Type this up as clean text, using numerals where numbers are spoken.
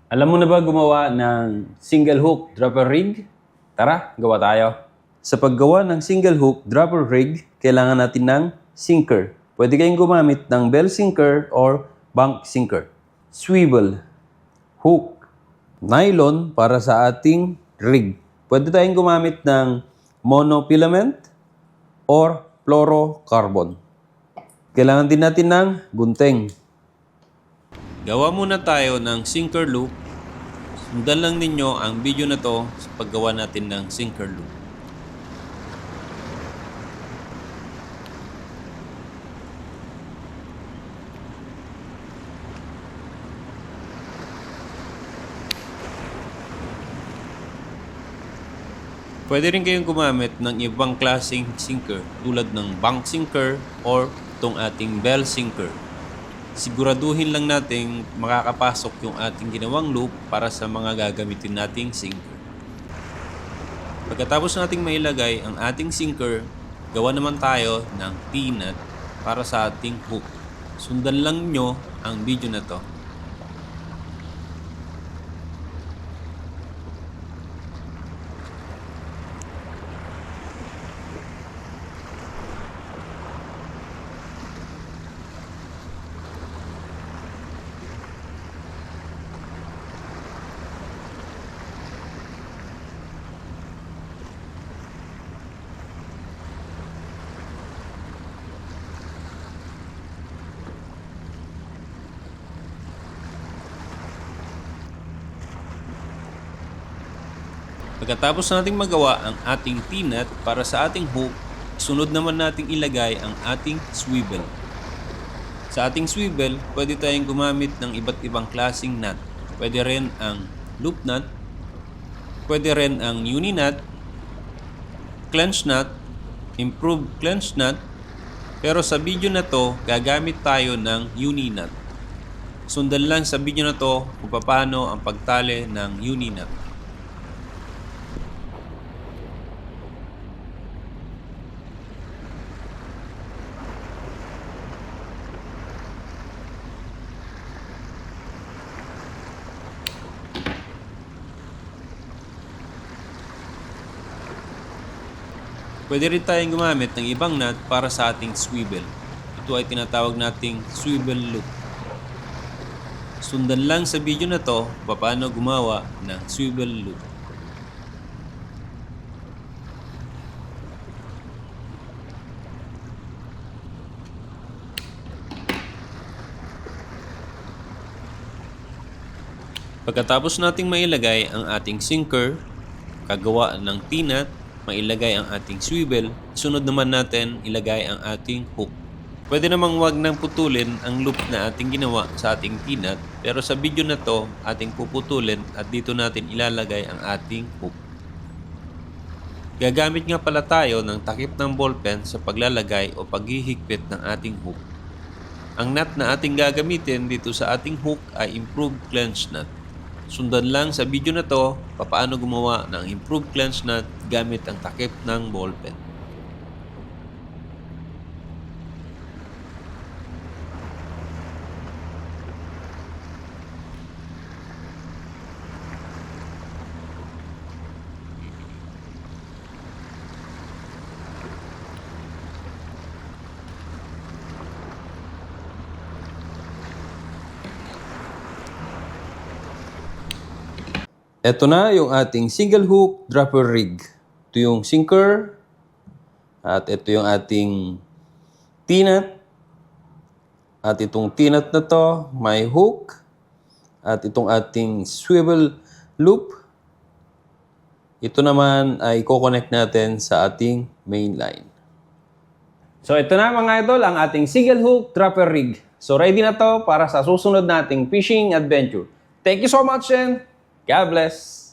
Alam mo na ba gumawa ng single hook dropper rig? Tara, gawa tayo. Sa paggawa ng single hook dropper rig, kailangan natin ng sinker. Pwede kayong gumamit ng bell sinker or bank sinker. Swivel, hook, nylon para sa ating rig. Pwede tayong gumamit ng monofilament or fluorocarbon. Kailangan din natin ng gunting. Gawa muna tayo ng sinker loop. Sundan lang ninyo ang video na to sa paggawa natin ng sinker loop. Pwede rin kayong gumamit ng ibang klaseng sinker tulad ng bank sinker or itong ating bell sinker. Siguraduhin lang natin makakapasok yung ating ginawang loop para sa mga gagamitin nating sinker. Pagkatapos nating mailagay ang ating sinker, gawa naman tayo ng T-nut para sa ating hook. Sundan lang nyo ang video na to. Pagkatapos nating magawa ang ating T-nut para sa ating hook, sunod naman nating ilagay ang ating swivel. Sa ating swivel, pwede tayong gumamit ng iba't ibang klaseng nut. Pwede rin ang loop nut, pwede rin ang uni nut, clench nut, improved clench nut, pero sa video na to, gagamit tayo ng uni nut. Sundan lang sa video na to kung paano ang pagtali ng uni nut. Pwede rin tayong gumamit ng ibang nut para sa ating swivel. Ito ay tinatawag nating swivel loop. Sundan lang sa video na to paano gumawa ng swivel loop. Pagkatapos nating mailagay ang ating sinker, kagawa ng T-nut, mailagay ang ating swivel, sunod naman natin ilagay ang ating hook. Pwede namang wag nang putulin ang loop na ating ginawa sa ating T-nut, pero sa video na to, ating puputulin at dito natin ilalagay ang ating hook. Gagamit nga pala tayo ng takip ng ballpen sa paglalagay o paghihigpit ng ating hook. Ang nut na ating gagamitin dito sa ating hook ay improved clench nut. Sundan lang sa video na to paano gumawa ng improved clench nut gamit ang takip ng ballpen. Ito na yung ating single hook dropper rig. Ito yung sinker at ito yung ating T-nut. At itong T-nut na to may hook at itong ating swivel loop. Ito naman ay i-connect natin sa ating main line. So ito na mga idol ang ating single hook dropper rig. So ready na to para sa susunod nating fishing adventure. Thank you so much and God bless!